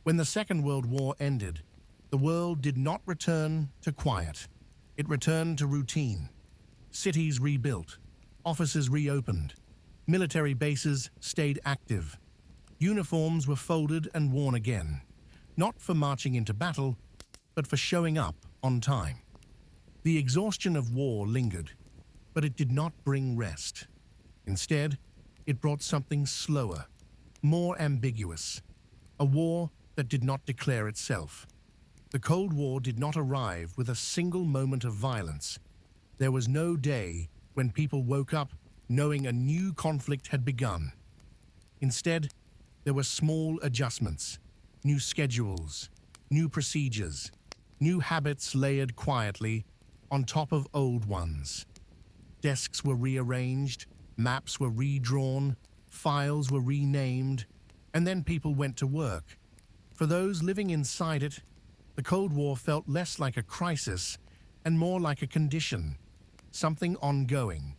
When the Second World War ended, the world did not return to quiet. It returned to routine. Cities rebuilt, offices reopened, military bases stayed active. Uniforms were folded and worn again, not for marching into battle, but for showing up on time. The exhaustion of war lingered, but it did not bring rest. Instead, it brought something slower, more ambiguous, a war that did not declare itself. The Cold War did not arrive with a single moment of violence. There was no day when people woke up knowing a new conflict had begun. Instead, there were small adjustments, new schedules, new procedures, new habits layered quietly on top of old ones. Desks were rearranged, maps were redrawn, files were renamed, and then people went to work. For those living inside it, the Cold War felt less like a crisis and more like a condition, something ongoing,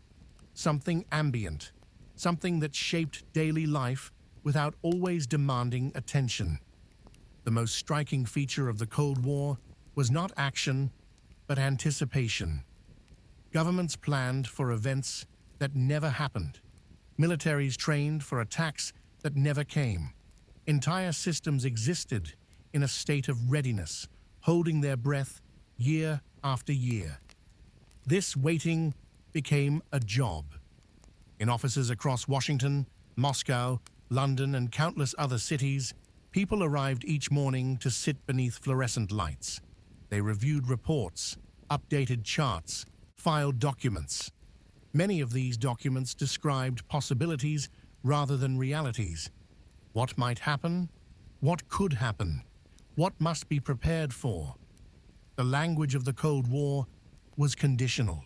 something ambient, something that shaped daily life without always demanding attention. The most striking feature of the Cold War was not action, but anticipation. Governments planned for events that never happened. Militaries trained for attacks that never came. Entire systems existed in a state of readiness, holding their breath year after year. This waiting became a job. In offices across Washington, Moscow, London, and countless other cities, people arrived each morning to sit beneath fluorescent lights. They reviewed reports, updated charts, filed documents. Many of these documents described possibilities rather than realities. What might happen? What could happen? What must be prepared for? The language of the Cold War was conditional.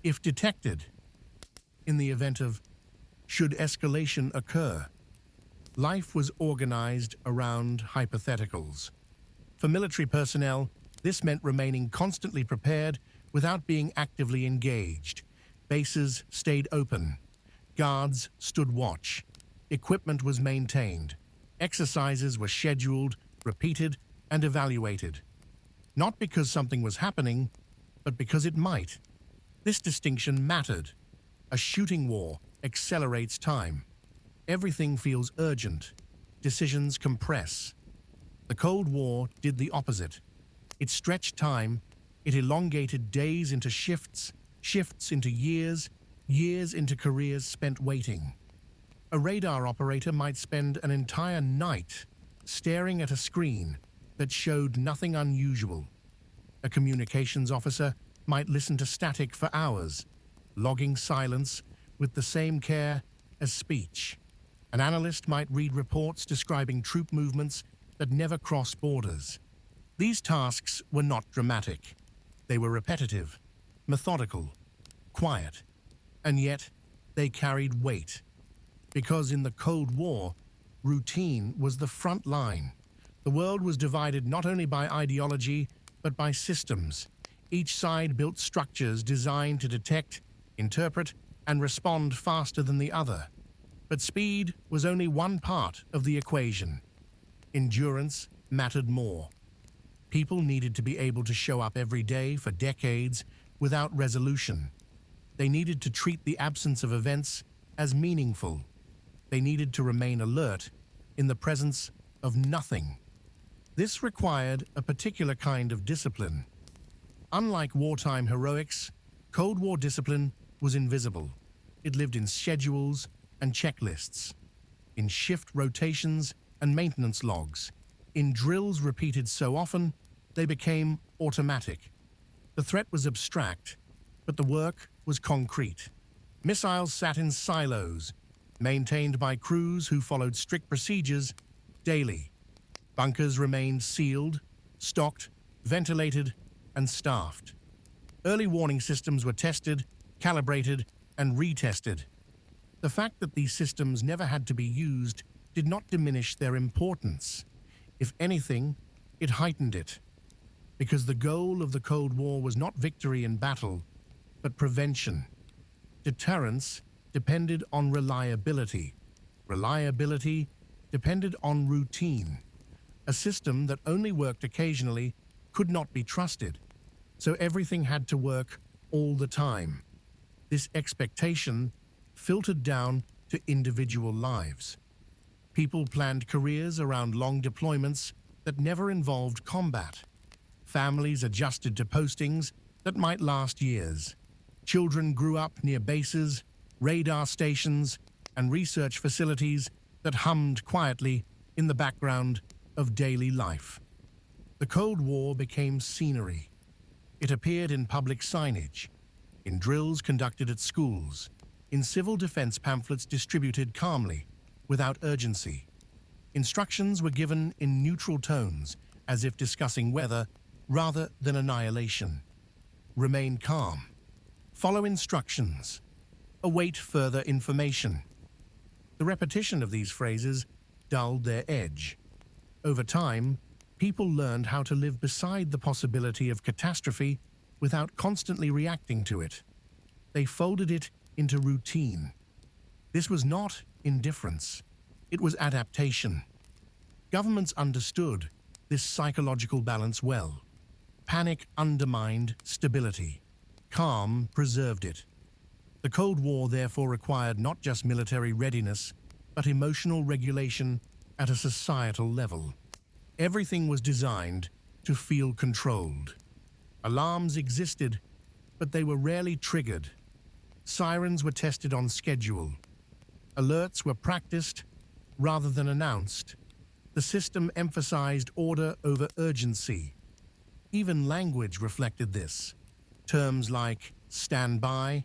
If detected, in the event of should escalation occur, life was organized around hypotheticals. For military personnel, this meant remaining constantly prepared without being actively engaged. Bases stayed open. Guards stood watch. Equipment was maintained. Exercises were scheduled, repeated, and evaluated. Not because something was happening, but because it might. This distinction mattered. A shooting war accelerates time. Everything feels urgent. Decisions compress. The Cold War did the opposite. It stretched time. It elongated days into shifts, shifts into years, years into careers spent waiting. A radar operator might spend an entire night staring at a screen that showed nothing unusual. A communications officer might listen to static for hours, logging silence with the same care as speech. An analyst might read reports describing troop movements that never cross borders. These tasks were not dramatic. They were repetitive, methodical, quiet, and yet they carried weight. Because in the Cold War, routine was the front line. The world was divided not only by ideology, but by systems. Each side built structures designed to detect, interpret, and respond faster than the other. But speed was only one part of the equation. Endurance mattered more. People needed to be able to show up every day for decades without resolution. They needed to treat the absence of events as meaningful. They needed to remain alert in the presence of nothing. This required a particular kind of discipline. Unlike wartime heroics, Cold War discipline was invisible. It lived in schedules and checklists, in shift rotations and maintenance logs, in drills repeated so often they became automatic. The threat was abstract, but the work was concrete. Missiles sat in silos, maintained by crews who followed strict procedures daily. Bunkers remained sealed, stocked, ventilated, and staffed. Early warning systems were tested, calibrated, and retested. The fact that these systems never had to be used did not diminish their importance. If anything, it heightened it. Because the goal of the Cold War was not victory in battle, but prevention. Deterrence depended on reliability. Reliability depended on routine. A system that only worked occasionally could not be trusted, so everything had to work all the time. This expectation filtered down to individual lives. People planned careers around long deployments that never involved combat. Families adjusted to postings that might last years. Children grew up near bases, radar stations, and research facilities that hummed quietly in the background of daily life. The Cold War became scenery. It appeared in public signage, in drills conducted at schools, in civil defense pamphlets distributed calmly, without urgency. Instructions were given in neutral tones, as if discussing weather rather than annihilation. Remain calm. Follow instructions. Await further information. The repetition of these phrases dulled their edge. Over time, people learned how to live beside the possibility of catastrophe without constantly reacting to it. They folded it into routine. This was not indifference. It was adaptation. Governments understood this psychological balance well. Panic undermined stability. Calm preserved it. The Cold War therefore required not just military readiness, but emotional regulation at a societal level. Everything was designed to feel controlled. Alarms existed, but they were rarely triggered. Sirens were tested on schedule. Alerts were practiced rather than announced. The system emphasized order over urgency. Even language reflected this. Terms like standby,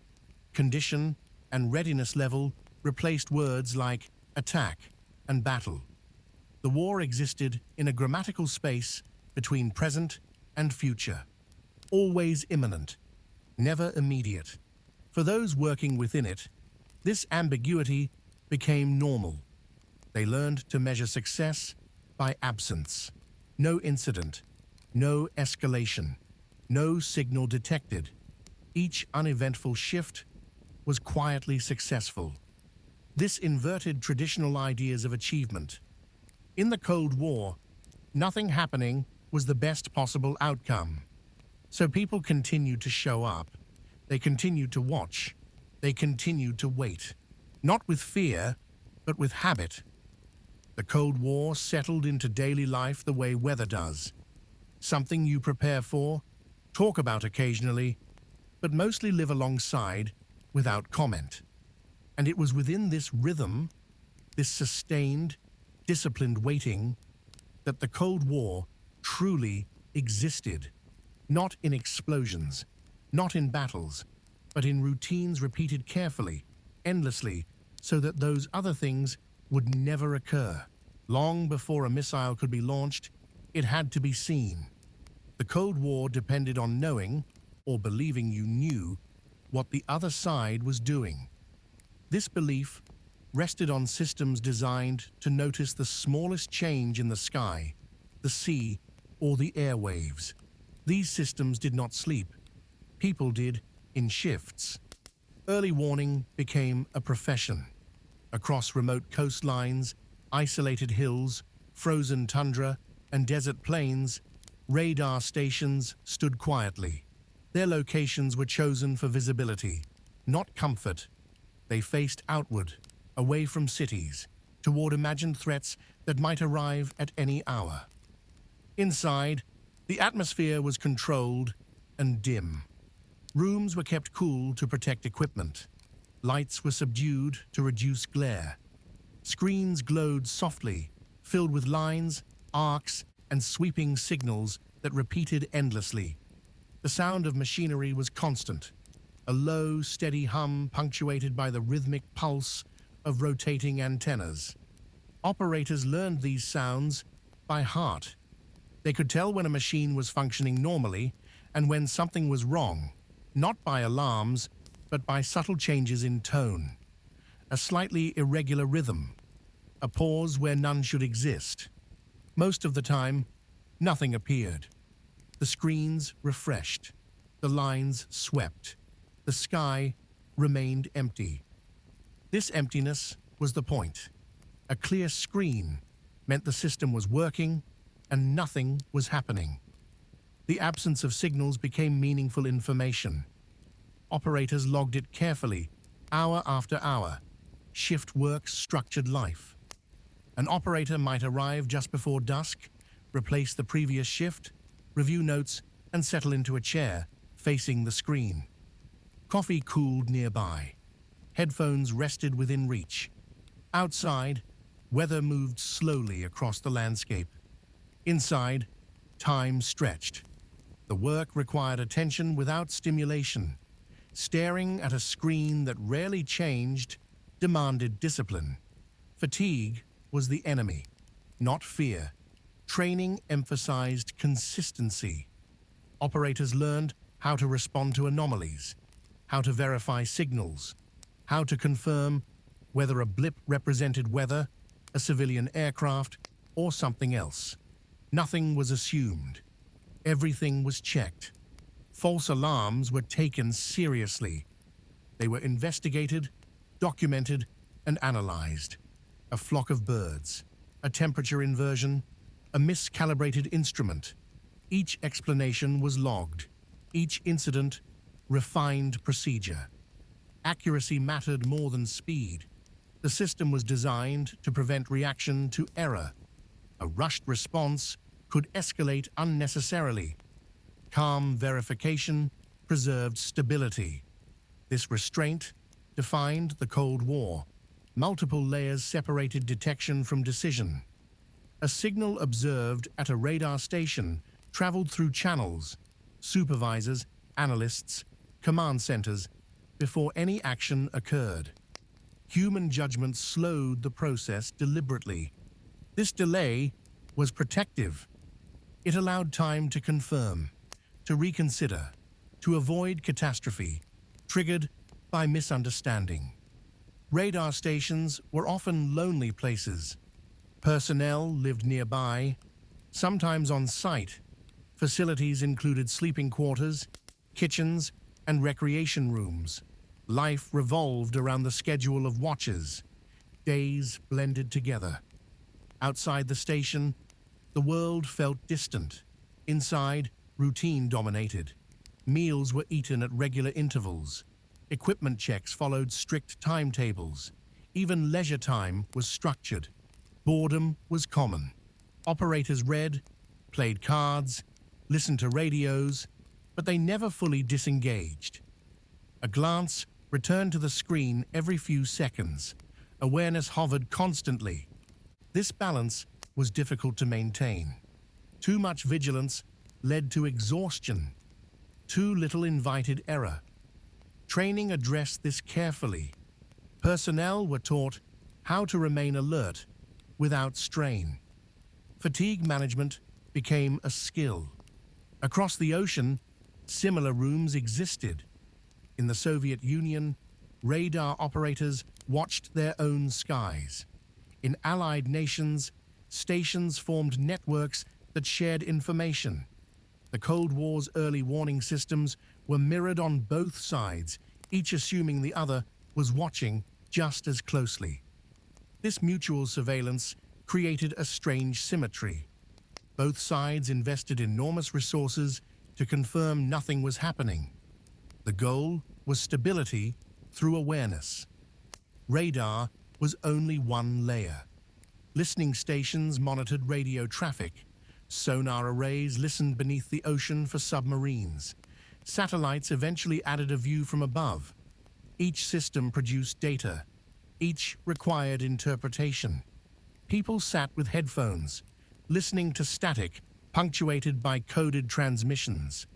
condition, and readiness level replaced words like attack and battle. The war existed in a grammatical space between present and future, always imminent, never immediate. For those working within it, this ambiguity became normal. They learned to measure success by absence. No incident, no escalation, no signal detected. Each uneventful shift was quietly successful. This inverted traditional ideas of achievement. In the Cold War, nothing happening was the best possible outcome. So people continued to show up. They continued to watch. They continued to wait. Not with fear, but with habit. The Cold War settled into daily life the way weather does. Something you prepare for, talk about occasionally, but mostly live alongside without comment. And it was within this rhythm, this sustained, disciplined waiting, that the Cold War truly existed. Not in explosions, not in battles, but in routines repeated carefully, endlessly, so that those other things would never occur. Long before a missile could be launched, it had to be seen. The Cold War depended on knowing, or believing you knew, what the other side was doing. This belief rested on systems designed to notice the smallest change in the sky, the sea, or the airwaves. These systems did not sleep. People did in shifts. Early warning became a profession. Across remote coastlines, isolated hills, frozen tundra, and desert plains, radar stations stood quietly. Their locations were chosen for visibility, not comfort. They faced outward, away from cities, toward imagined threats that might arrive at any hour. Inside, the atmosphere was controlled and dim. Rooms were kept cool to protect equipment. Lights were subdued to reduce glare. Screens glowed softly, filled with lines, arcs, and sweeping signals that repeated endlessly. The sound of machinery was constant, a low, steady hum punctuated by the rhythmic pulse of rotating antennas. Operators learned these sounds by heart. They could tell when a machine was functioning normally and when something was wrong, not by alarms, but by subtle changes in tone. A slightly irregular rhythm, a pause where none should exist. Most of the time, nothing appeared. The screens refreshed, the lines swept, the sky remained empty. This emptiness was the point. A clear screen meant the system was working, and nothing was happening. The absence of signals became meaningful information. Operators logged it carefully, hour after hour. Shift work structured life. An operator might arrive just before dusk, replace the previous shift, review notes, and settle into a chair, facing the screen. Coffee cooled nearby. Headphones rested within reach. Outside, weather moved slowly across the landscape. Inside, time stretched. The work required attention without stimulation. Staring at a screen that rarely changed demanded discipline. Fatigue was the enemy, not fear. Training emphasized consistency. Operators learned how to respond to anomalies, how to verify signals, how to confirm whether a blip represented weather, a civilian aircraft, or something else. Nothing was assumed. Everything was checked. False alarms were taken seriously. They were investigated, documented, and analyzed. A flock of birds, a temperature inversion, a miscalibrated instrument. Each explanation was logged. Each incident, refined procedure. Accuracy mattered more than speed. The system was designed to prevent reaction to error. A rushed response could escalate unnecessarily. Calm verification preserved stability. This restraint defined the Cold War. Multiple layers separated detection from decision. A signal observed at a radar station traveled through channels, supervisors, analysts, command centers, before any action occurred. Human judgment slowed the process deliberately. This delay was protective. It allowed time to confirm, to reconsider, to avoid catastrophe, triggered by misunderstanding. Radar stations were often lonely places. Personnel lived nearby, sometimes on site. Facilities included sleeping quarters, kitchens, and recreation rooms. Life revolved around the schedule of watches. Days blended together. Outside the station, the world felt distant. Inside, routine dominated. Meals were eaten at regular intervals. Equipment checks followed strict timetables. Even leisure time was structured. Boredom was common. Operators read, played cards, listened to radios, but they never fully disengaged. A glance returned to the screen every few seconds. Awareness hovered constantly. This balance was difficult to maintain. Too much vigilance led to exhaustion. Too little invited error. Training addressed this carefully. Personnel were taught how to remain alert without strain. Fatigue management became a skill. Across the ocean, similar rooms existed. In the Soviet Union, radar operators watched their own skies. In Allied nations, stations formed networks that shared information. The Cold War's early warning systems were mirrored on both sides, each assuming the other was watching just as closely. This mutual surveillance created a strange symmetry. Both sides invested enormous resources to confirm nothing was happening. The goal was stability through awareness. Radar was only one layer. Listening stations monitored radio traffic. Sonar arrays listened beneath the ocean for submarines. Satellites eventually added a view from above. Each system produced data. Each required interpretation. People sat with headphones, listening to static, punctuated by coded transmissions.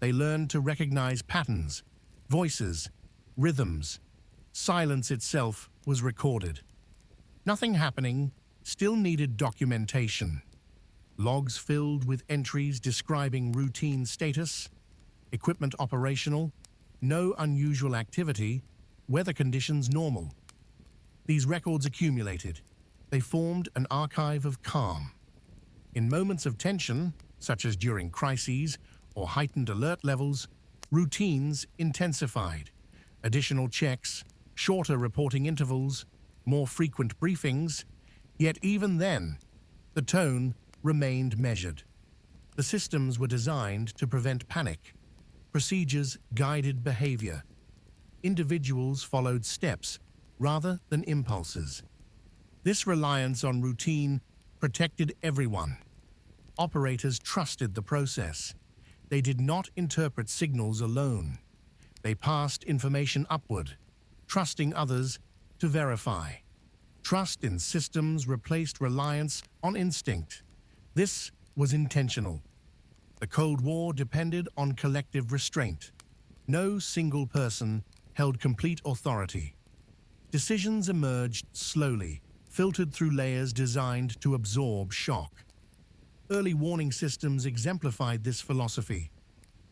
They learned to recognize patterns, voices, rhythms. Silence itself was recorded. Nothing happening still needed documentation. Logs filled with entries describing routine status, equipment operational, no unusual activity, weather conditions normal. These records accumulated. They formed an archive of calm. In moments of tension, such as during crises or heightened alert levels, routines intensified. Additional checks, shorter reporting intervals, more frequent briefings. Yet even then, the tone remained measured. The systems were designed to prevent panic. Procedures guided behavior. Individuals followed steps rather than impulses. This reliance on routine protected everyone. Operators trusted the process. They did not interpret signals alone. They passed information upward, trusting others to verify. Trust in systems replaced reliance on instinct. This was intentional. The Cold War depended on collective restraint. No single person held complete authority. Decisions emerged slowly, filtered through layers designed to absorb shock. Early warning systems exemplified this philosophy.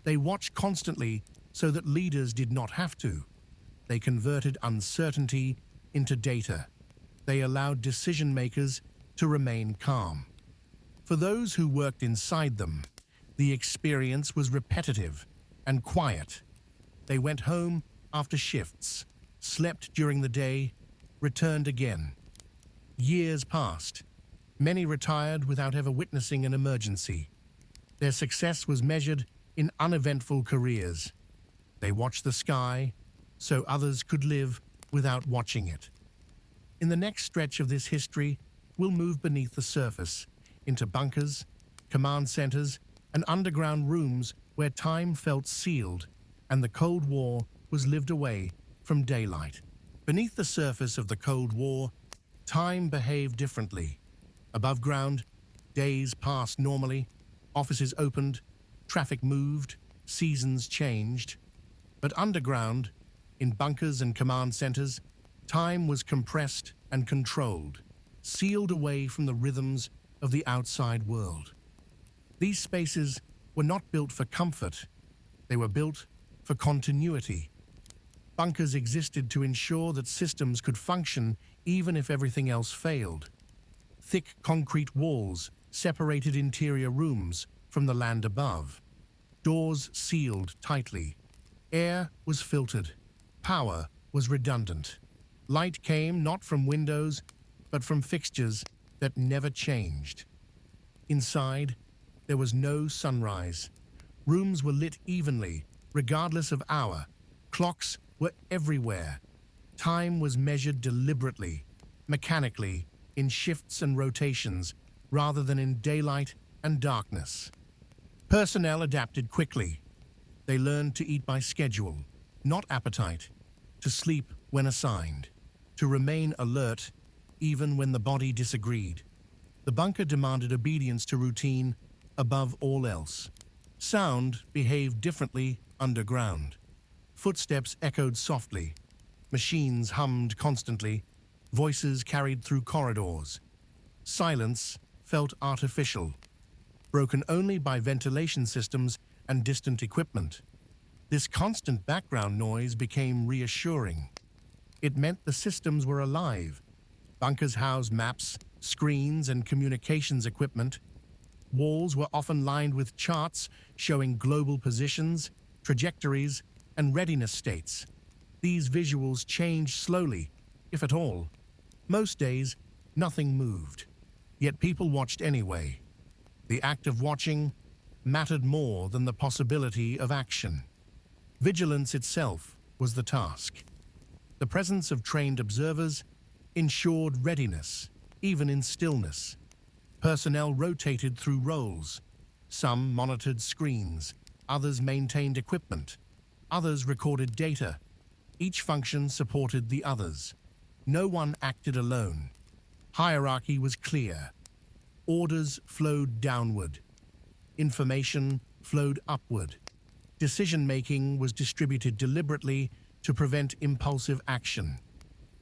They watched constantly so that leaders did not have to. They converted uncertainty into data. They allowed decision-makers to remain calm. For those who worked inside them, the experience was repetitive and quiet. They went home after shifts, slept during the day, returned again. Years passed. Many retired without ever witnessing an emergency. Their success was measured in uneventful careers. They watched the sky so others could live without watching it. In the next stretch of this history, we'll move beneath the surface, into bunkers, command centers, and underground rooms where time felt sealed and the Cold War was lived away from daylight. Beneath the surface of the Cold War, time behaved differently. Above ground, days passed normally, offices opened, traffic moved, seasons changed. But underground, in bunkers and command centers, time was compressed and controlled, sealed away from the rhythms of the outside world. These spaces were not built for comfort, they were built for continuity. Bunkers existed to ensure that systems could function even if everything else failed. Thick concrete walls separated interior rooms from the land above. Doors sealed tightly. Air was filtered. Power was redundant. Light came not from windows, but from fixtures that never changed. Inside, there was no sunrise. Rooms were lit evenly, regardless of hour. Clocks were everywhere. Time was measured deliberately, mechanically, in shifts and rotations, rather than in daylight and darkness. Personnel adapted quickly. They learned to eat by schedule, not appetite, to sleep when assigned, to remain alert even when the body disagreed. The bunker demanded obedience to routine above all else. Sound behaved differently underground. Footsteps echoed softly. Machines hummed constantly. Voices carried through corridors. Silence felt artificial, broken only by ventilation systems and distant equipment. This constant background noise became reassuring. It meant the systems were alive. Bunkers housed maps, screens, and communications equipment. Walls were often lined with charts showing global positions, trajectories, and readiness states. These visuals changed slowly, if at all. Most days, nothing moved. Yet people watched anyway. The act of watching mattered more than the possibility of action. Vigilance itself was the task. The presence of trained observers ensured readiness, even in stillness. Personnel rotated through roles. Some monitored screens, others maintained equipment, others recorded data. Each function supported the others. No one acted alone. Hierarchy was clear. Orders flowed downward. Information flowed upward. Decision-making was distributed deliberately to prevent impulsive action.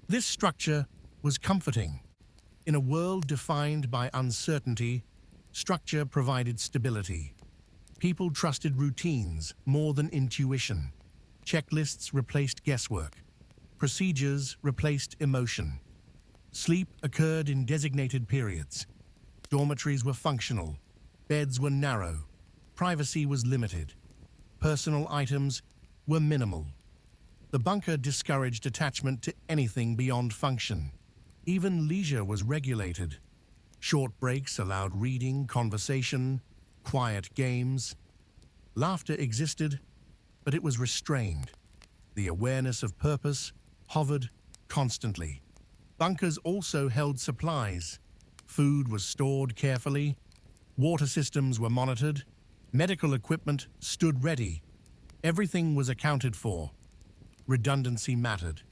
This structure was comforting. In a world defined by uncertainty, structure provided stability. People trusted routines more than intuition. Checklists replaced guesswork. Procedures replaced emotion. Sleep occurred in designated periods. Dormitories were functional. Beds were narrow. Privacy was limited. Personal items were minimal. The bunker discouraged attachment to anything beyond function. Even leisure was regulated. Short breaks allowed reading, conversation, quiet games. Laughter existed, but it was restrained. The awareness of purpose hovered constantly. Bunkers also held supplies. Food was stored carefully, water systems were monitored, medical equipment stood ready. Everything was accounted for. Redundancy mattered.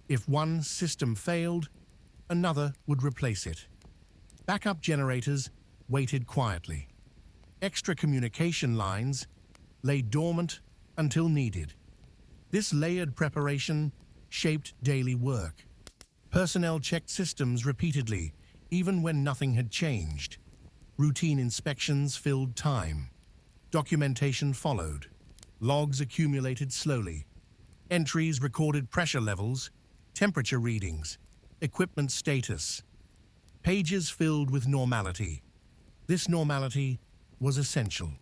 If one system failed, another would replace it. Backup generators waited quietly. Extra communication lines lay dormant until needed. This layered preparation shaped daily work. Personnel checked systems repeatedly, even when nothing had changed. Routine inspections filled time. Documentation followed. Logs accumulated slowly. Entries recorded pressure levels, temperature readings, equipment status. Pages filled with normality. This normality was essential.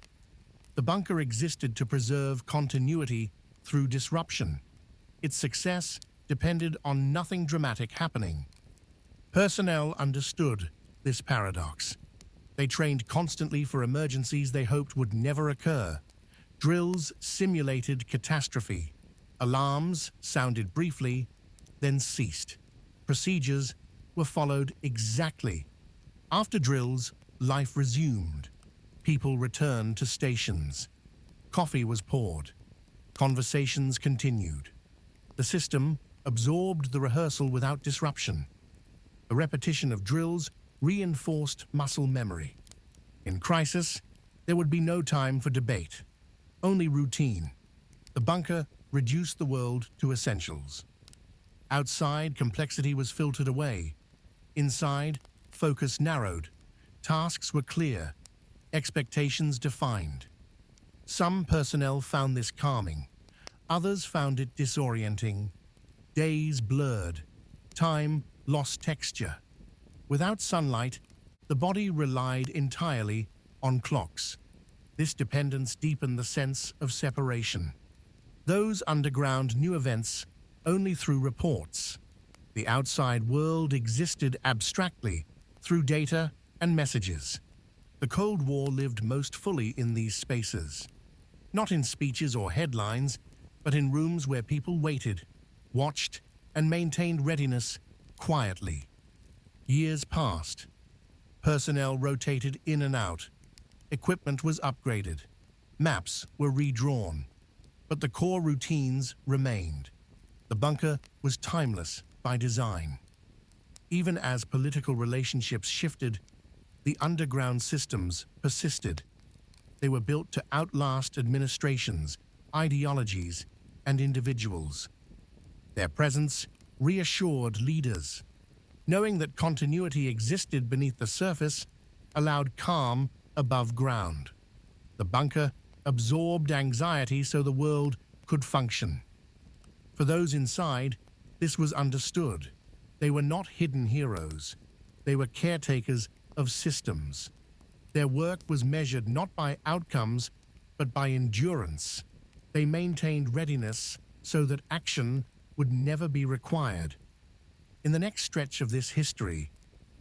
The bunker existed to preserve continuity through disruption. Its success depended on nothing dramatic happening. Personnel understood this paradox. They trained constantly for emergencies they hoped would never occur. Drills simulated catastrophe. Alarms sounded briefly, then ceased. Procedures were followed exactly. After drills, life resumed. People returned to stations. Coffee was poured. Conversations continued. The system absorbed the rehearsal without disruption. A repetition of drills reinforced muscle memory. In crisis, there would be no time for debate, only routine. The bunker reduced the world to essentials. Outside, complexity was filtered away. Inside, focus narrowed. Tasks were clear, expectations defined. Some personnel found this calming. Others found it disorienting. Days blurred. Time lost texture. Without sunlight, the body relied entirely on clocks. This dependence deepened the sense of separation. Those underground knew events only through reports. The outside world existed abstractly through data and messages. The Cold War lived most fully in these spaces. Not in speeches or headlines, but in rooms where people waited, watched, and maintained readiness quietly. Years passed. Personnel rotated in and out. Equipment was upgraded. Maps were redrawn. But the core routines remained. The bunker was timeless by design. Even as political relationships shifted, the underground systems persisted. They were built to outlast administrations, ideologies, and individuals. Their presence reassured leaders. Knowing that continuity existed beneath the surface allowed calm above ground. The bunker absorbed anxiety so the world could function. For those inside, this was understood. They were not hidden heroes. They were caretakers of systems. Their work was measured not by outcomes, but by endurance. They maintained readiness so that action would never be required. In the next stretch of this history,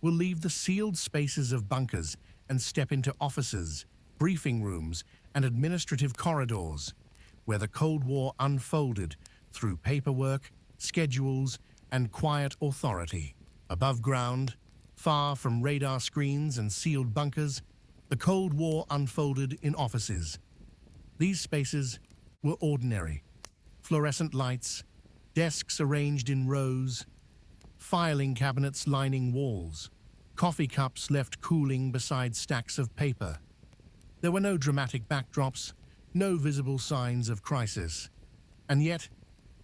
we'll leave the sealed spaces of bunkers and step into offices, briefing rooms, and administrative corridors, where the Cold War unfolded through paperwork, schedules, and quiet authority. Above ground, far from radar screens and sealed bunkers, the Cold War unfolded in offices. These spaces were ordinary. Fluorescent lights, desks arranged in rows, filing cabinets lining walls, coffee cups left cooling beside stacks of paper. There were no dramatic backdrops, no visible signs of crisis. And yet,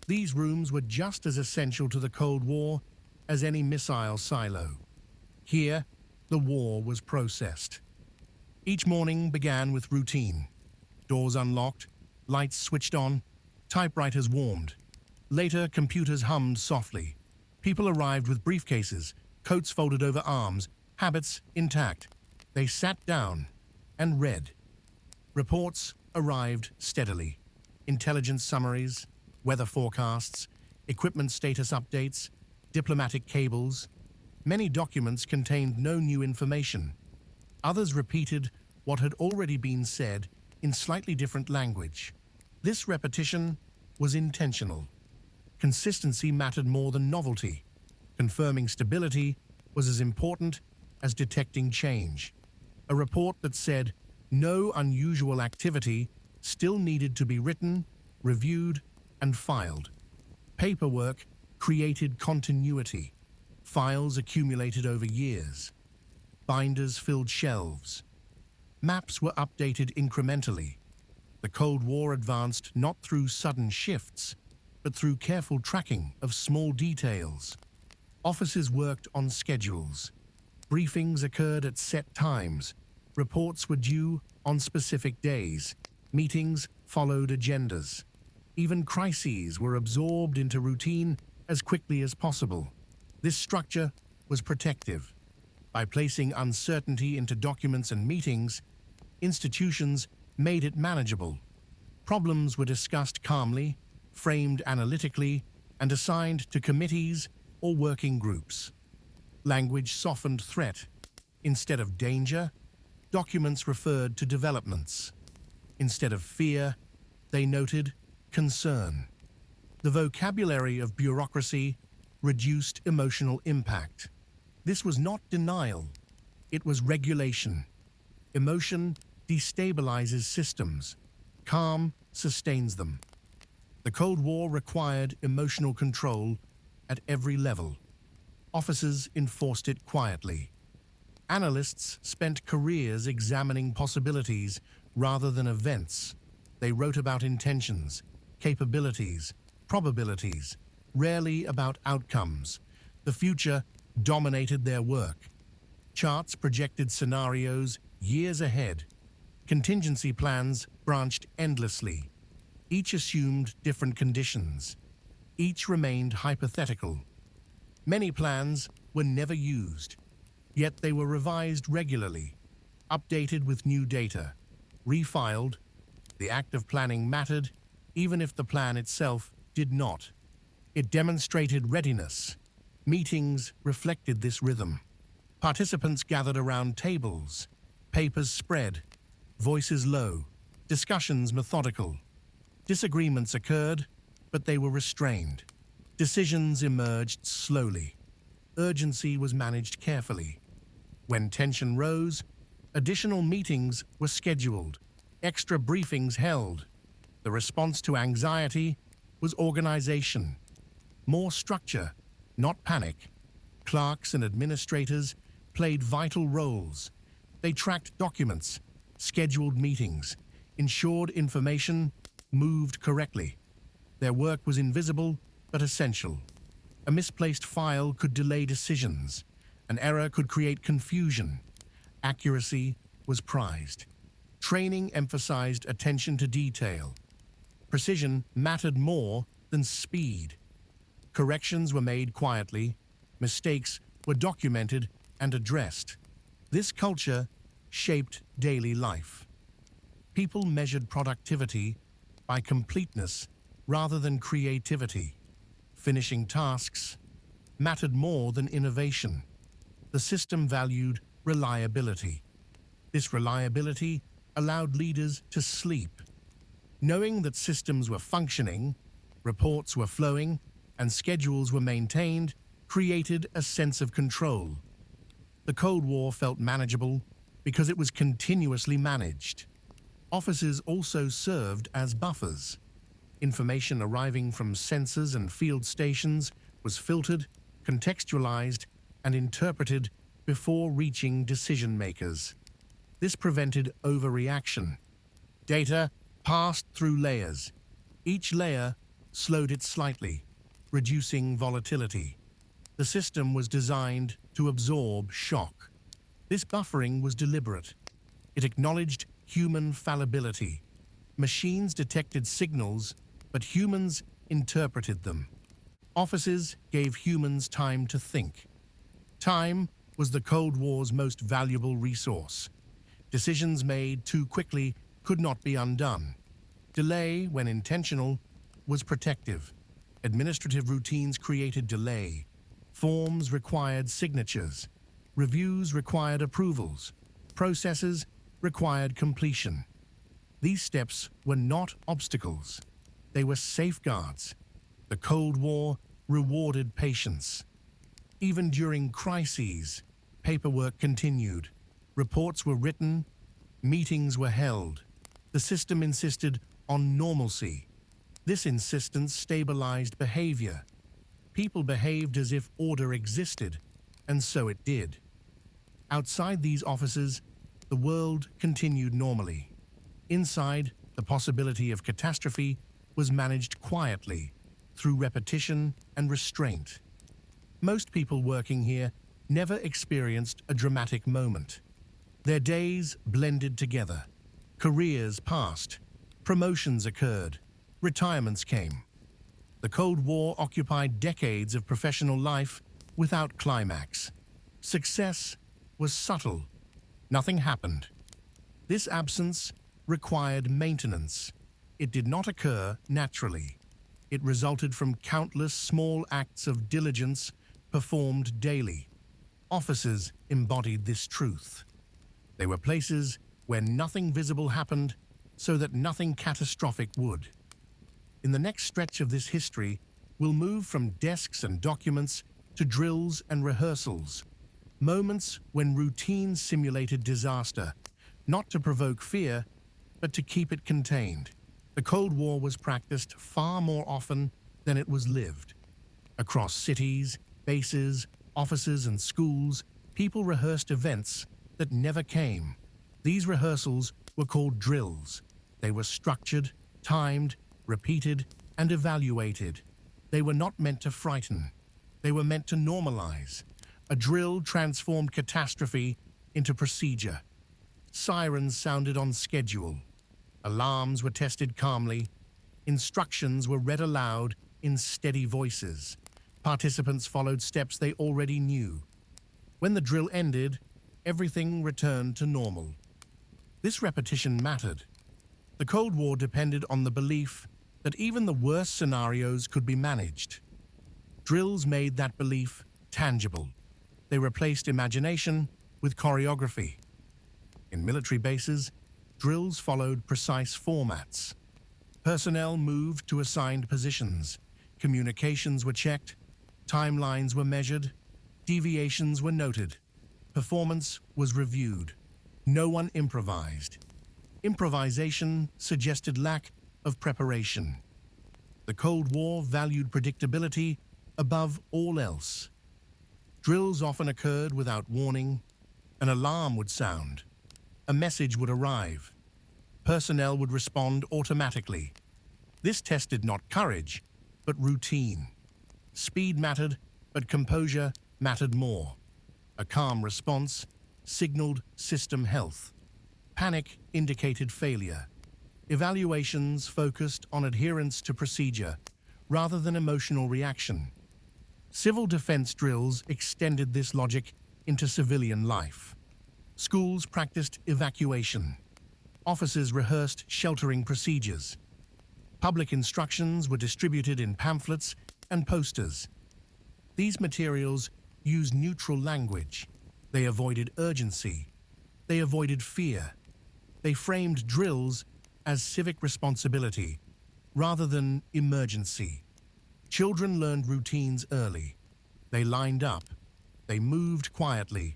these rooms were just as essential to the Cold War as any missile silo. Here, the war was processed. Each morning began with routine. Doors unlocked, lights switched on, typewriters warmed. Later, computers hummed softly. People arrived with briefcases, coats folded over arms, habits intact. They sat down and read. Reports arrived steadily. Intelligence summaries, weather forecasts, equipment status updates, diplomatic cables. Many documents contained no new information. Others repeated what had already been said in slightly different language. This repetition was intentional. Consistency mattered more than novelty. Confirming stability was as important as detecting change. A report that said no unusual activity still needed to be written, reviewed, and filed. Paperwork created continuity. Files accumulated over years. Binders filled shelves. Maps were updated incrementally. The Cold War advanced not through sudden shifts, but through careful tracking of small details. Offices worked on schedules. Briefings occurred at set times. Reports were due on specific days. Meetings followed agendas. Even crises were absorbed into routine as quickly as possible. This structure was protective. By placing uncertainty into documents and meetings, institutions made it manageable. Problems were discussed calmly, framed analytically, and assigned to committees or working groups. Language softened threat. Instead of danger, documents referred to developments. Instead of fear, they noted concern. The vocabulary of bureaucracy reduced emotional impact. This was not denial, it was regulation. Emotion destabilizes systems. Calm sustains them. The Cold War required emotional control at every level. Officers enforced it quietly. Analysts spent careers examining possibilities rather than events. They wrote about intentions, capabilities, probabilities, rarely about outcomes. The future dominated their work. Charts projected scenarios years ahead. Contingency plans branched endlessly. Each assumed different conditions. Each remained hypothetical. Many plans were never used, yet they were revised regularly, updated with new data, refiled. The act of planning mattered, even if the plan itself did not. It demonstrated readiness. Meetings reflected this rhythm. Participants gathered around tables, papers spread, voices low, discussions methodical. Disagreements occurred, but they were restrained. Decisions emerged slowly. Urgency was managed carefully. When tension rose, additional meetings were scheduled, extra briefings held. The response to anxiety was organization. More structure, not panic. Clerks and administrators played vital roles. They tracked documents, scheduled meetings, ensured information moved correctly. Their work was invisible but essential. A misplaced file could delay decisions. An error could create confusion. Accuracy was prized. Training emphasized attention to detail. Precision mattered more than speed. Corrections were made quietly. Mistakes were documented and addressed. This culture shaped daily life. People measured productivity by completeness rather than creativity. Finishing tasks mattered more than innovation. The system valued reliability. This reliability allowed leaders to sleep. Knowing that systems were functioning, reports were flowing, and schedules were maintained created a sense of control. The Cold War felt manageable because it was continuously managed. Offices also served as buffers. Information arriving from sensors and field stations was filtered, contextualized, and interpreted before reaching decision-makers. This prevented overreaction. Data passed through layers. Each layer slowed it slightly, reducing volatility. The system was designed to absorb shock. This buffering was deliberate. It acknowledged human fallibility. Machines detected signals, but humans interpreted them. Offices gave humans time to think. Time was the Cold War's most valuable resource. Decisions made too quickly could not be undone. Delay, when intentional, was protective. Administrative routines created delay. Forms required signatures. Reviews required approvals. Processes required completion. These steps were not obstacles. They were safeguards. The Cold War rewarded patience. Even during crises, paperwork continued. Reports were written, meetings were held. The system insisted on normalcy. This insistence stabilized behavior. People behaved as if order existed, and so it did. Outside these offices, the world continued normally. Inside, the possibility of catastrophe was managed quietly, through repetition and restraint. Most people working here never experienced a dramatic moment. Their days blended together. Careers passed. Promotions occurred. Retirements came. The Cold War occupied decades of professional life without climax. Success was subtle. Nothing happened. This absence required maintenance. It did not occur naturally. It resulted from countless small acts of diligence performed daily. Offices embodied this truth. They were places where nothing visible happened so that nothing catastrophic would. In the next stretch of this history, we'll move from desks and documents to drills and rehearsals, moments when routine simulated disaster, not to provoke fear, but to keep it contained. The Cold War was practiced far more often than it was lived. Across cities, bases, offices, and schools, people rehearsed events that never came. These rehearsals were called drills. They were structured, timed, repeated, and evaluated. They were not meant to frighten. They were meant to normalize. A drill transformed catastrophe into procedure. Sirens sounded on schedule. Alarms were tested calmly. Instructions were read aloud in steady voices. Participants followed steps they already knew. When the drill ended, everything returned to normal. This repetition mattered. The Cold War depended on the belief that even the worst scenarios could be managed. Drills made that belief tangible. They replaced imagination with choreography. In military bases, drills followed precise formats. Personnel moved to assigned positions. Communications were checked. Timelines were measured. Deviations were noted. Performance was reviewed. No one improvised. Improvisation suggested lack of preparation. The Cold War valued predictability above all else. Drills often occurred without warning. An alarm would sound. A message would arrive. Personnel would respond automatically. This tested not courage, but routine. Speed mattered, but composure mattered more. A calm response signaled system health. Panic indicated failure. Evaluations focused on adherence to procedure rather than emotional reaction. Civil defense drills extended this logic into civilian life. Schools practiced evacuation. Offices rehearsed sheltering procedures. Public instructions were distributed in pamphlets and posters. These materials used neutral language. They avoided urgency. They avoided fear. They framed drills as civic responsibility rather than emergency. Children learned routines early. They lined up. They moved quietly.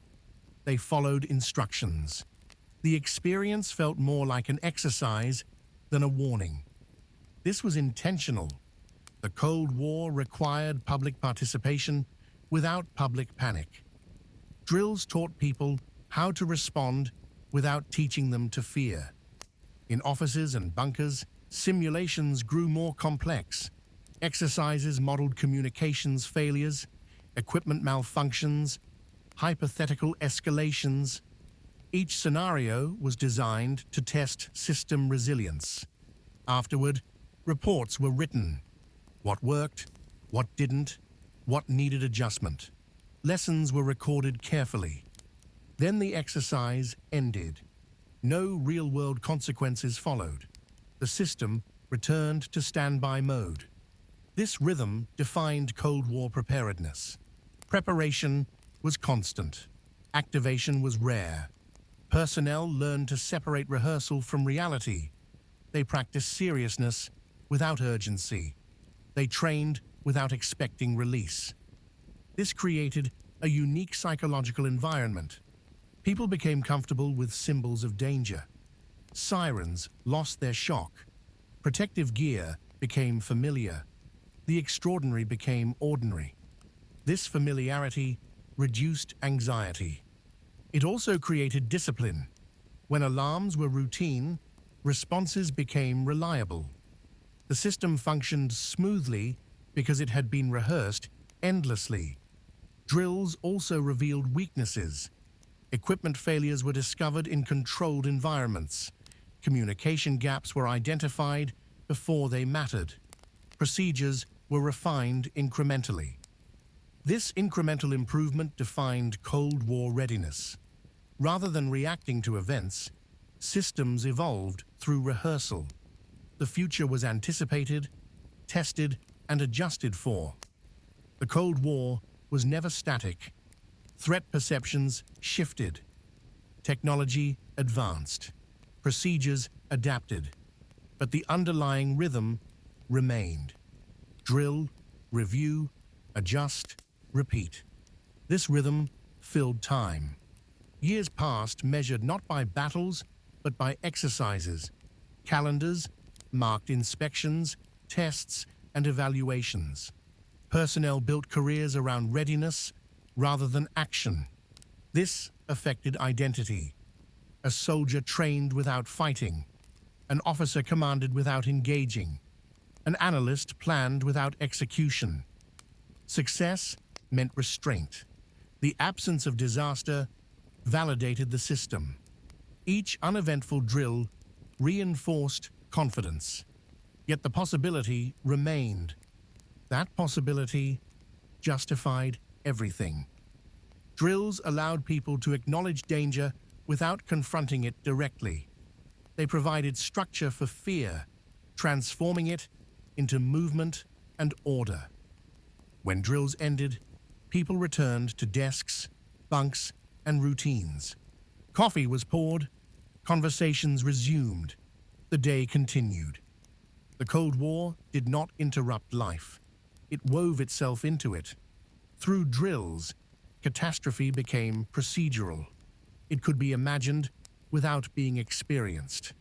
They followed instructions. The experience felt more like an exercise than a warning. This was intentional. The Cold War required public participation without public panic. Drills taught people how to respond without teaching them to fear. In offices and bunkers, simulations grew more complex. Exercises modeled communications failures, equipment malfunctions, hypothetical escalations. Each scenario was designed to test system resilience. Afterward, reports were written. What worked, what didn't, what needed adjustment. Lessons were recorded carefully. Then the exercise ended. No real-world consequences followed. The system returned to standby mode. This rhythm defined Cold War preparedness. Preparation was constant. Activation was rare. Personnel learned to separate rehearsal from reality. They practiced seriousness without urgency. They trained without expecting release. This created a unique psychological environment. People became comfortable with symbols of danger. Sirens lost their shock. Protective gear became familiar. The extraordinary became ordinary. This familiarity reduced anxiety. It also created discipline. When alarms were routine, responses became reliable. The system functioned smoothly because it had been rehearsed endlessly. Drills also revealed weaknesses. Equipment failures were discovered in controlled environments. Communication gaps were identified before they mattered. Procedures were refined incrementally. This incremental improvement defined Cold War readiness. Rather than reacting to events, systems evolved through rehearsal. The future was anticipated, tested, and adjusted for. The Cold War was never static. Threat perceptions shifted. Technology advanced. Procedures adapted. But the underlying rhythm remained. Drill, review, adjust, repeat. This rhythm filled time. Years passed measured not by battles, but by exercises. Calendars marked inspections, tests, and evaluations. Personnel built careers around readiness rather than action. This affected identity. A soldier trained without fighting. An officer commanded without engaging. An analyst planned without execution. Success meant restraint. The absence of disaster validated the system. Each uneventful drill reinforced confidence. Yet the possibility remained. That possibility justified everything. Drills allowed people to acknowledge danger without confronting it directly. They provided structure for fear, transforming it into movement and order. When drills ended, people returned to desks, bunks, and routines. Coffee was poured, conversations resumed, the day continued. The Cold War did not interrupt life. It wove itself into it. Through drills, catastrophe became procedural. It could be imagined without being experienced.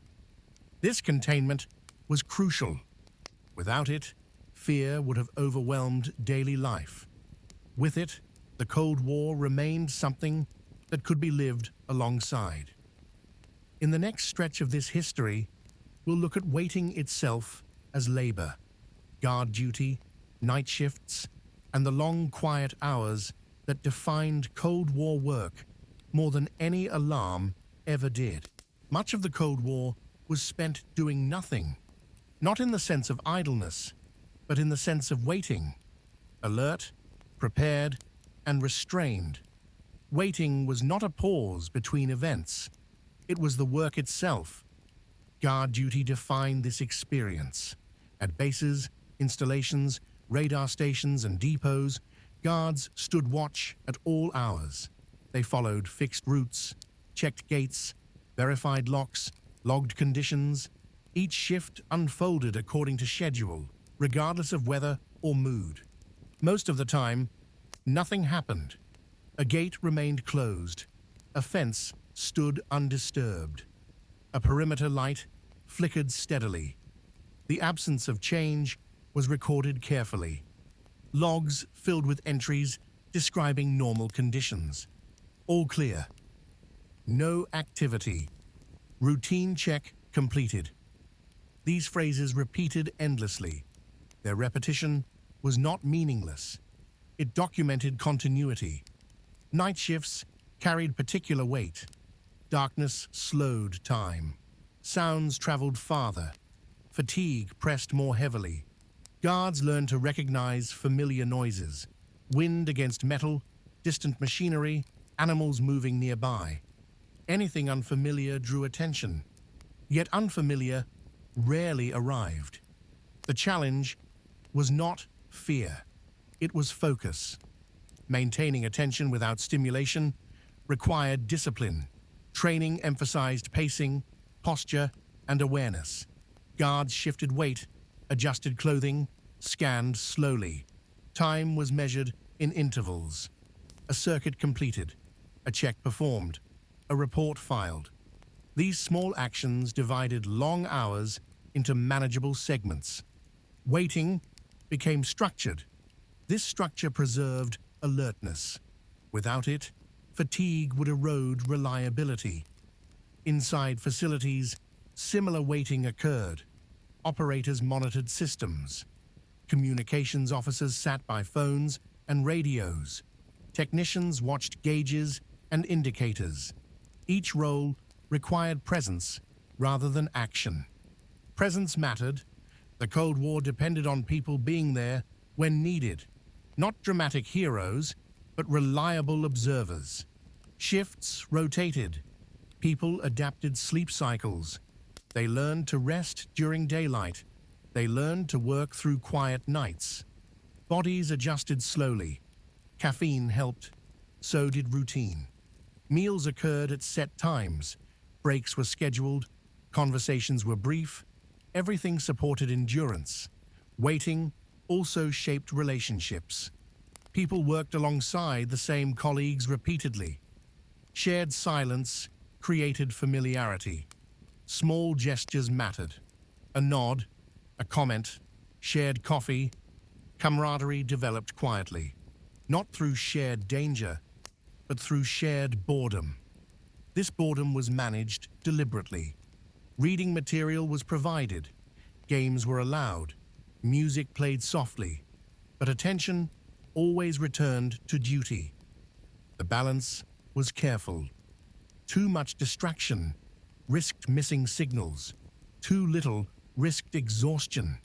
This containment was crucial. Without it, fear would have overwhelmed daily life. With it, the Cold War remained something that could be lived alongside. In the next stretch of this history, we'll look at waiting itself as labor, guard duty, night shifts, and the long, quiet hours that defined Cold War work more than any alarm ever did. Much of the Cold War was spent doing nothing, not in the sense of idleness, but in the sense of waiting, alert, prepared, and restrained. Waiting was not a pause between events. It was the work itself. Guard duty defined this experience. At bases, installations, radar stations, and depots, guards stood watch at all hours. They followed fixed routes, checked gates, verified locks, logged conditions. Each shift unfolded according to schedule, regardless of weather or mood. Most of the time, nothing happened. A gate remained closed. A fence stood undisturbed. A perimeter light flickered steadily. The absence of change was recorded carefully. Logs filled with entries describing normal conditions. All clear. No activity. Routine check completed. These phrases repeated endlessly. Their repetition was not meaningless. It documented continuity. Night shifts carried particular weight. Darkness slowed time. Sounds traveled farther. Fatigue pressed more heavily. Guards learned to recognize familiar noises. Wind against metal, distant machinery, animals moving nearby. Anything unfamiliar drew attention. Yet unfamiliar rarely arrived. The challenge was not fear. It was focus. Maintaining attention without stimulation required discipline. Training emphasized pacing, posture, and awareness. Guards shifted weight, adjusted clothing, scanned slowly. Time was measured in intervals. A circuit completed, a check performed, a report filed. These small actions divided long hours into manageable segments. Waiting became structured. This structure preserved alertness. Without it, fatigue would erode reliability. Inside facilities, similar waiting occurred. Operators monitored systems. Communications officers sat by phones and radios. Technicians watched gauges and indicators. Each role required presence rather than action. Presence mattered. The Cold War depended on people being there when needed. Not dramatic heroes, but reliable observers. Shifts rotated. People adapted sleep cycles. They learned to rest during daylight. They learned to work through quiet nights. Bodies adjusted slowly. Caffeine helped. So did routine. Meals occurred at set times. Breaks were scheduled. Conversations were brief. Everything supported endurance. Waiting also shaped relationships. People worked alongside the same colleagues repeatedly. Shared silence created familiarity. Small gestures mattered. A nod, a comment, shared coffee, camaraderie developed quietly. Not through shared danger, but through shared boredom. This boredom was managed deliberately. Reading material was provided. Games were allowed. Music played softly. But attention always returned to duty. The balance was careful. Too much distraction risked missing signals. Too little risked exhaustion.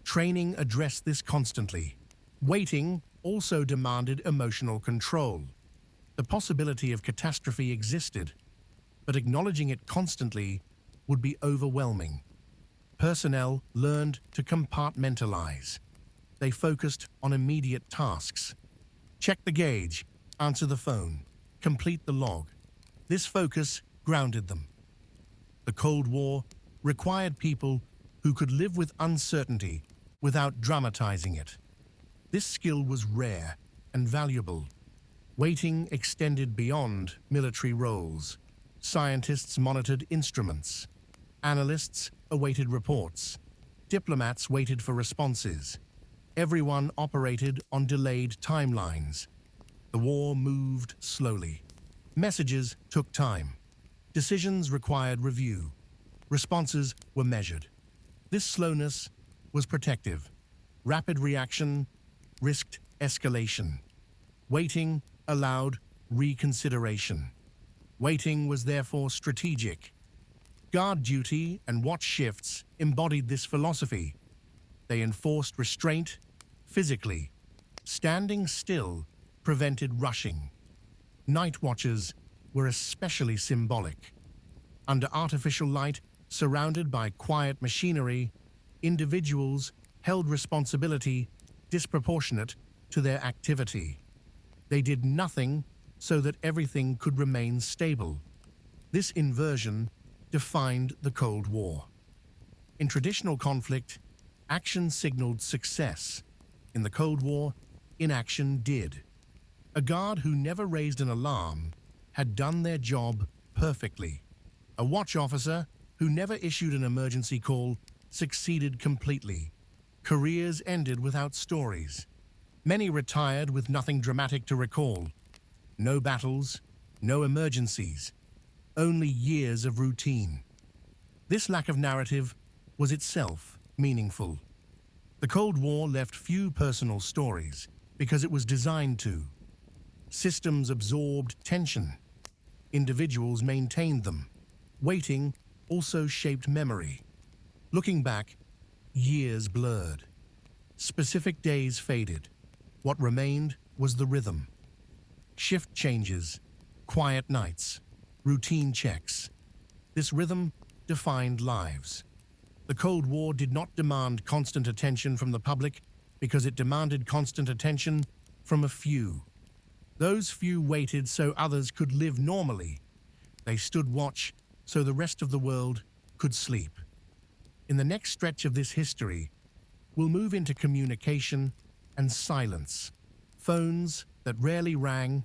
Training addressed this constantly. Waiting also demanded emotional control. The possibility of catastrophe existed, but acknowledging it constantly would be overwhelming. Personnel learned to compartmentalize. They focused on immediate tasks. Check the gauge, answer the phone, complete the log. This focus grounded them. The Cold War required people who could live with uncertainty without dramatizing it. This skill was rare and valuable. Waiting extended beyond military roles. Scientists monitored instruments. Analysts awaited reports. Diplomats waited for responses. Everyone operated on delayed timelines. The war moved slowly. Messages took time. Decisions required review. Responses were measured. This slowness was protective. Rapid reaction risked escalation. Waiting allowed reconsideration. Waiting was therefore strategic. Guard duty and watch shifts embodied this philosophy. They enforced restraint physically. Standing still prevented rushing. Night watches were especially symbolic. Under artificial light, surrounded by quiet machinery, individuals held responsibility disproportionate to their activity. They did nothing so that everything could remain stable. This inversion defined the Cold War. In traditional conflict, action signaled success. In the Cold War, inaction did. A guard who never raised an alarm had done their job perfectly. A watch officer who never issued an emergency call succeeded completely. Careers ended without stories. Many retired with nothing dramatic to recall. No battles, no emergencies, only years of routine. This lack of narrative was itself meaningful. The Cold War left few personal stories because it was designed to. Systems absorbed tension. Individuals maintained them. Waiting also shaped memory. Looking back, years blurred. Specific days faded. What remained was the rhythm. Shift changes, quiet nights, routine checks. This rhythm defined lives. The Cold War did not demand constant attention from the public because it demanded constant attention from a few. Those few waited so others could live normally. They stood watch so the rest of the world could sleep. In the next stretch of this history, we'll move into communication and silence. Phones that rarely rang,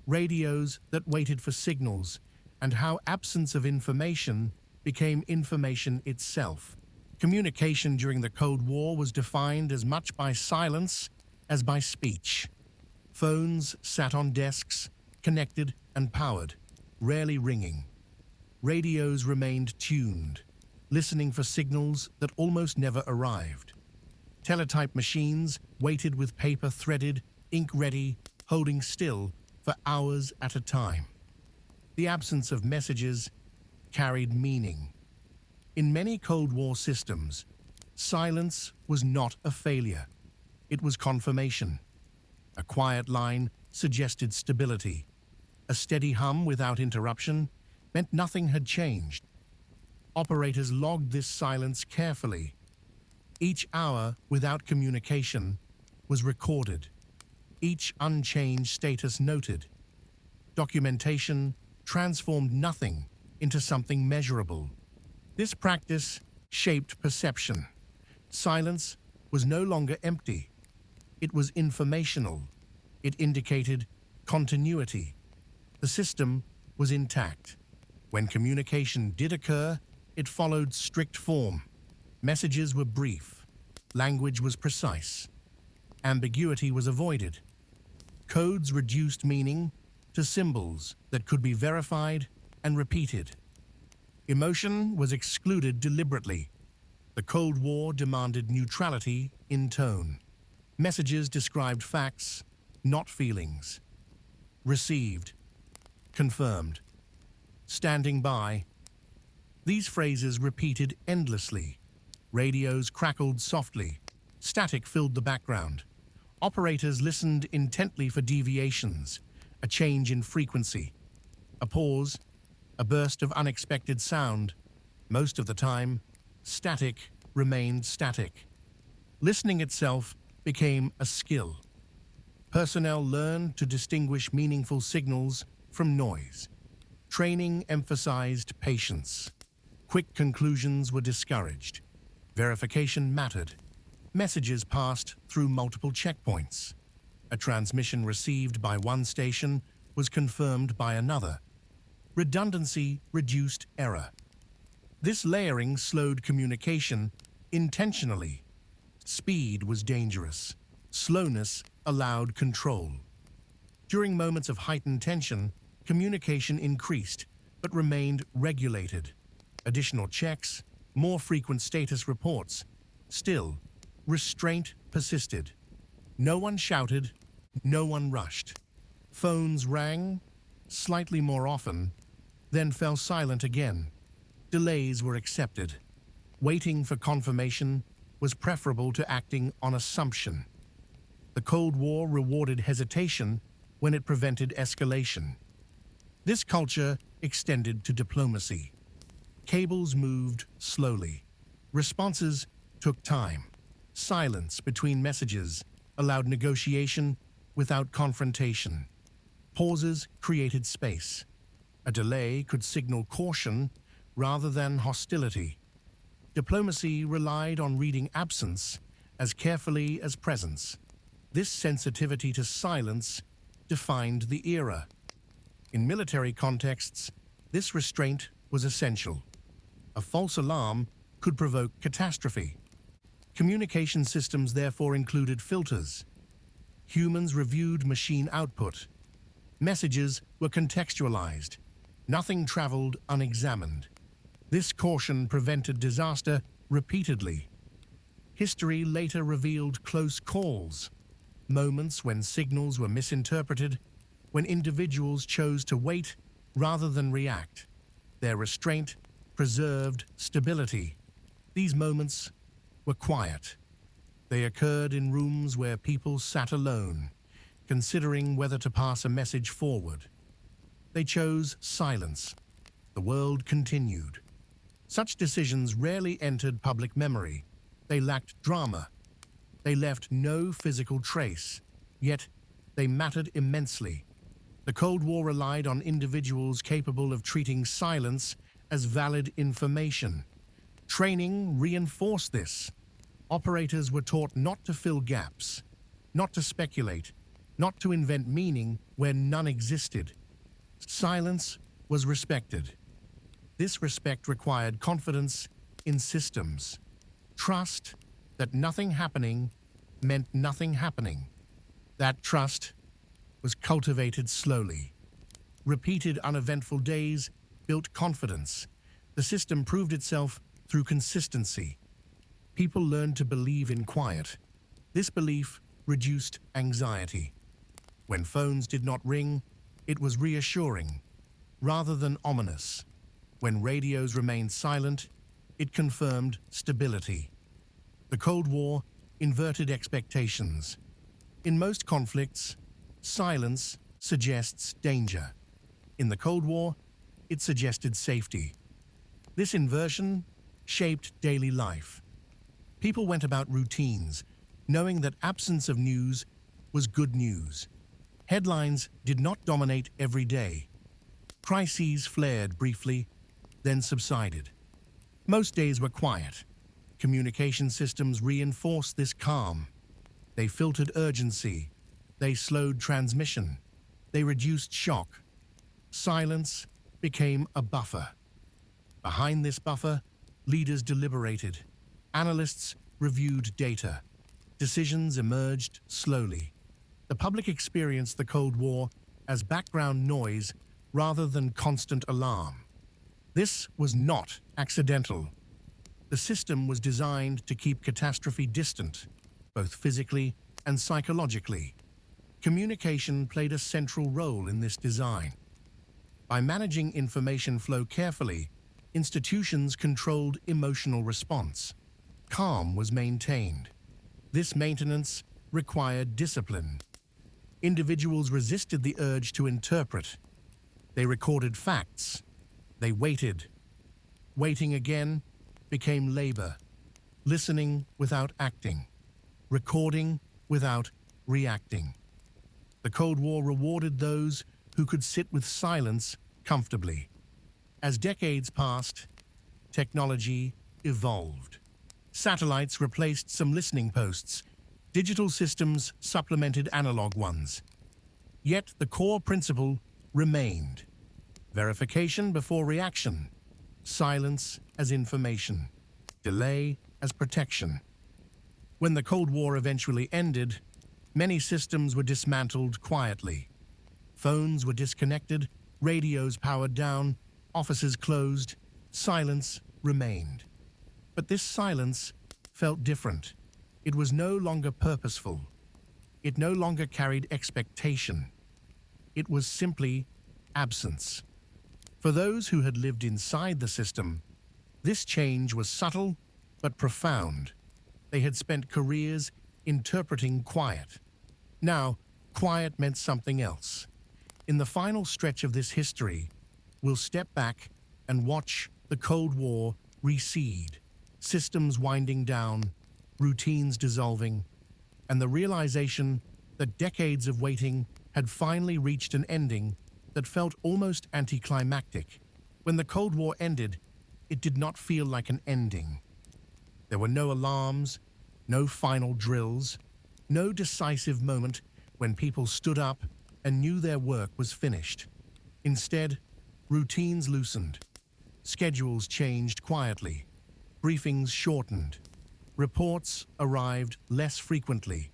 radios that waited for signals, and how absence of information became information itself. Communication during the Cold War was defined as much by silence as by speech. Phones sat on desks, connected and powered, rarely ringing. Radios remained tuned, listening for signals that almost never arrived. Teletype machines waited with paper threaded, ink ready, holding still for hours at a time. The absence of messages carried meaning. In many Cold War systems, silence was not a failure. It was confirmation. A quiet line suggested stability. A steady hum without interruption meant nothing had changed. Operators logged this silence carefully. Each hour without communication was recorded. Each unchanged status noted. Documentation transformed nothing into something measurable. This practice shaped perception. Silence was no longer empty. It was informational. It indicated continuity. The system was intact. When communication did occur, it followed strict form. Messages were brief. Language was precise. Ambiguity was avoided. Codes reduced meaning to symbols that could be verified and repeated. Emotion was excluded deliberately. The Cold War demanded neutrality in tone. Messages described facts, not feelings. Received. Confirmed. Standing by. These phrases repeated endlessly. Radios crackled softly. Static filled the background. Operators listened intently for deviations, a change in frequency, a pause, a burst of unexpected sound. Most of the time, static remained static. Listening itself became a skill. Personnel learned to distinguish meaningful signals from noise. Training emphasized patience. Quick conclusions were discouraged. Verification mattered. Messages passed through multiple checkpoints. A transmission received by one station was confirmed by another. Redundancy reduced error. This layering slowed communication intentionally. Speed was dangerous. Slowness allowed control. During moments of heightened tension, communication increased, but remained regulated. Additional checks, more frequent status reports. Still, restraint persisted. No one shouted, no one rushed. Phones rang, slightly more often, then fell silent again. Delays were accepted. Waiting for confirmation was preferable to acting on assumption. The Cold War rewarded hesitation when it prevented escalation. This culture extended to diplomacy. Cables moved slowly. Responses took time. Silence between messages allowed negotiation without confrontation. Pauses created space. A delay could signal caution rather than hostility. Diplomacy relied on reading absence as carefully as presence. This sensitivity to silence defined the era. In military contexts, this restraint was essential. A false alarm could provoke catastrophe. Communication systems therefore included filters. Humans reviewed machine output. Messages were contextualized. Nothing traveled unexamined. This caution prevented disaster repeatedly. History later revealed close calls, moments when signals were misinterpreted, when individuals chose to wait rather than react. Their restraint preserved stability. These moments were quiet. They occurred in rooms where people sat alone, considering whether to pass a message forward. They chose silence. The world continued. Such decisions rarely entered public memory. They lacked drama. They left no physical trace, yet they mattered immensely. The Cold War relied on individuals capable of treating silence as valid information. Training reinforced this. Operators were taught not to fill gaps, not to speculate, not to invent meaning where none existed. Silence was respected. This respect required confidence in systems, trust that nothing happening meant nothing happening. That trust was cultivated slowly. Repeated uneventful days built confidence. The system proved itself through consistency. People learned to believe in quiet. This belief reduced anxiety. When phones did not ring, it was reassuring, rather than ominous. When radios remained silent, it confirmed stability. The Cold War inverted expectations. In most conflicts, silence suggests danger. In the Cold War, it suggested safety. This inversion shaped daily life. People went about routines, knowing that absence of news was good news. Headlines did not dominate every day. Crises flared briefly, then subsided. Most days were quiet. Communication systems reinforced this calm. They filtered urgency. They slowed transmission. They reduced shock. Silence became a buffer. Behind this buffer, leaders deliberated. Analysts reviewed data. Decisions emerged slowly. The public experienced the Cold War as background noise rather than constant alarm. This was not accidental. The system was designed to keep catastrophe distant, both physically and psychologically. Communication played a central role in this design. By managing information flow carefully, institutions controlled emotional response. Calm was maintained. This maintenance required discipline. Individuals resisted the urge to interpret. They recorded facts. They waited. Waiting again became labor. Listening without acting. Recording without reacting. The Cold War rewarded those who could sit with silence comfortably. As decades passed, technology evolved. Satellites replaced some listening posts. Digital systems supplemented analog ones. Yet the core principle remained. Verification before reaction. Silence as information. Delay as protection. When the Cold War eventually ended, many systems were dismantled quietly. Phones were disconnected, radios powered down, offices closed, silence remained. But this silence felt different. It was no longer purposeful. It no longer carried expectation. It was simply absence. For those who had lived inside the system, this change was subtle but profound. They had spent careers interpreting quiet. Now, quiet meant something else. In the final stretch of this history, we'll step back and watch the Cold War recede, systems winding down, routines dissolving, and the realization that decades of waiting had finally reached an ending that felt almost anticlimactic. When the Cold War ended, it did not feel like an ending. There were no alarms, no final drills, no decisive moment when people stood up and knew their work was finished. Instead, routines loosened. Schedules changed quietly. Briefings shortened. Reports arrived less frequently.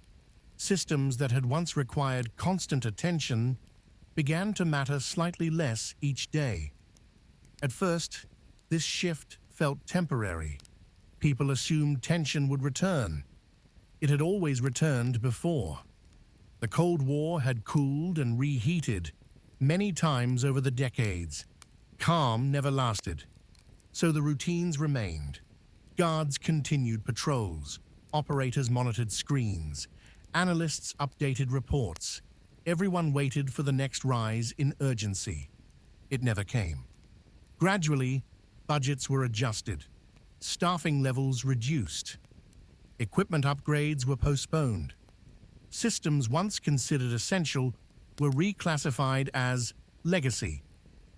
Systems that had once required constant attention began to matter slightly less each day. At first, this shift felt temporary. People assumed tension would return. It had always returned before. The Cold War had cooled and reheated many times over the decades. Calm never lasted, so the routines remained. Guards continued patrols. Operators monitored screens. Analysts updated reports. Everyone waited for the next rise in urgency. It never came. Gradually, budgets were adjusted. Staffing levels reduced. Equipment upgrades were postponed. Systems once considered essential were reclassified as legacy.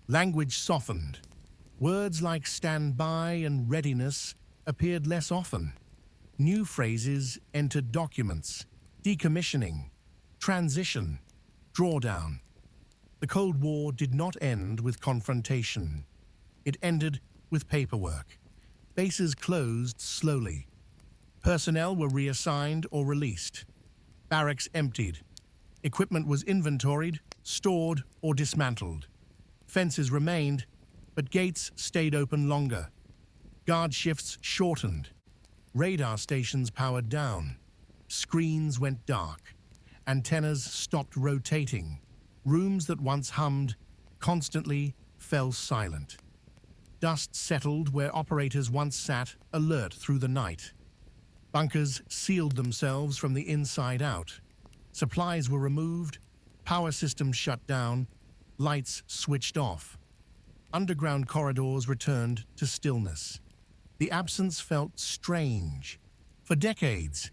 Language softened. Words like standby and readiness appeared less often. New phrases entered documents: decommissioning, transition, drawdown. The Cold War did not end with confrontation. It ended with paperwork. Bases closed slowly. Personnel were reassigned or released. Barracks emptied. Equipment was inventoried, stored, or dismantled. Fences remained, but gates stayed open longer. Guard shifts shortened. Radar stations powered down. Screens went dark. Antennas stopped rotating. Rooms that once hummed constantly fell silent. Dust settled where operators once sat, alert through the night. Bunkers sealed themselves from the inside out. Supplies were removed, power systems shut down, lights switched off. Underground corridors returned to stillness. The absence felt strange. For decades,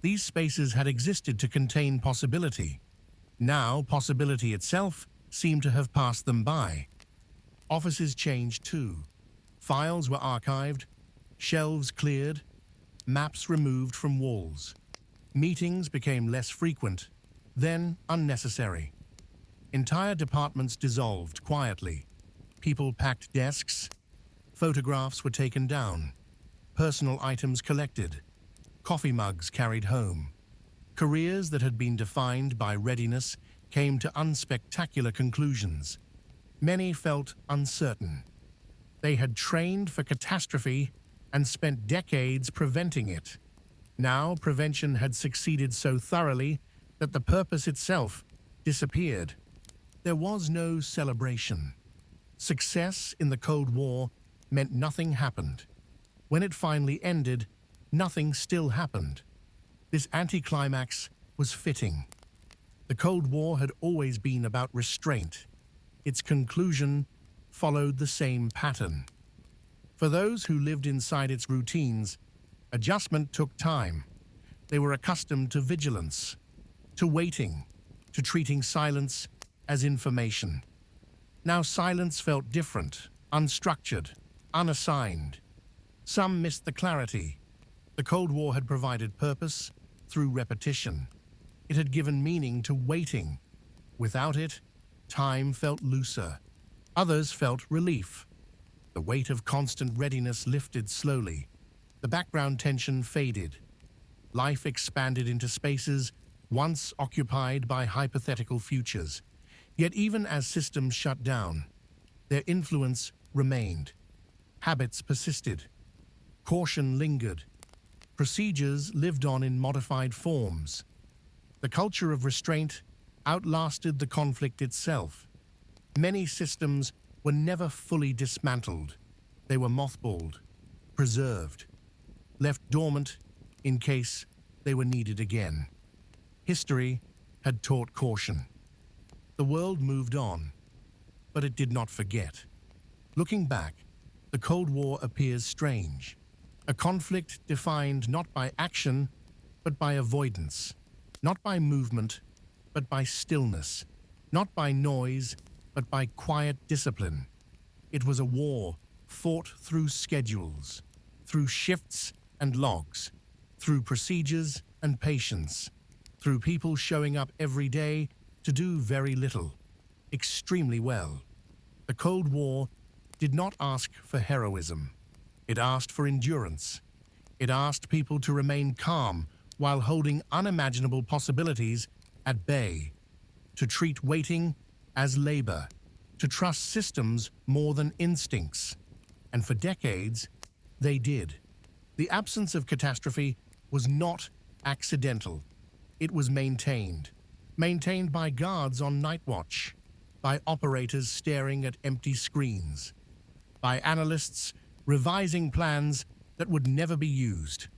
these spaces had existed to contain possibility. Now, possibility itself seemed to have passed them by. Offices changed too. Files were archived, shelves cleared, maps removed from walls. Meetings became less frequent, then unnecessary. Entire departments dissolved quietly. People packed desks. Photographs were taken down. Personal items collected. Coffee mugs carried home. Careers that had been defined by readiness came to unspectacular conclusions. Many felt uncertain. They had trained for catastrophe and spent decades preventing it. Now prevention had succeeded so thoroughly that the purpose itself disappeared. There was no celebration. Success in the Cold War meant nothing happened. When it finally ended, nothing still happened. This anticlimax was fitting. The Cold War had always been about restraint. Its conclusion followed the same pattern. For those who lived inside its routines, adjustment took time. They were accustomed to vigilance, to waiting, to treating silence as information. Now silence felt different, unstructured, unassigned. Some missed the clarity. The Cold War had provided purpose through repetition. It had given meaning to waiting. Without it, time felt looser. Others felt relief. The weight of constant readiness lifted slowly. The background tension faded. Life expanded into spaces once occupied by hypothetical futures. Yet even as systems shut down, their influence remained. Habits persisted. Caution lingered. Procedures lived on in modified forms. The culture of restraint outlasted the conflict itself. Many systems were never fully dismantled. They were mothballed, preserved, left dormant in case they were needed again. History had taught caution. The world moved on, but it did not forget. Looking back, the Cold War appears strange. A conflict defined not by action, but by avoidance. Not by movement, but by stillness. Not by noise, but by quiet discipline. It was a war fought through schedules, through shifts and logs, through procedures and patience, through people showing up every day to do very little, extremely well. The Cold War did not ask for heroism. It asked for endurance. It asked people to remain calm while holding unimaginable possibilities at bay, to treat waiting as labor, to trust systems more than instincts. And for decades, they did. The absence of catastrophe was not accidental. It was maintained by guards on night watch, by operators staring at empty screens, by analysts revising plans that would never be used,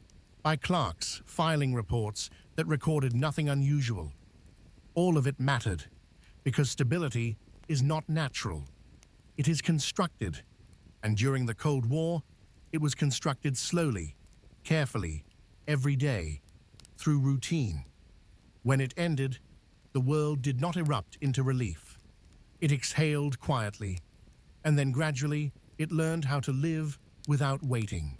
by clerks filing reports that recorded nothing unusual. All of it mattered, because stability is not natural. It is constructed, and during the Cold War, it was constructed slowly, carefully, every day, through routine. When it ended, the world did not erupt into relief. It exhaled quietly, and then gradually it learned how to live without waiting.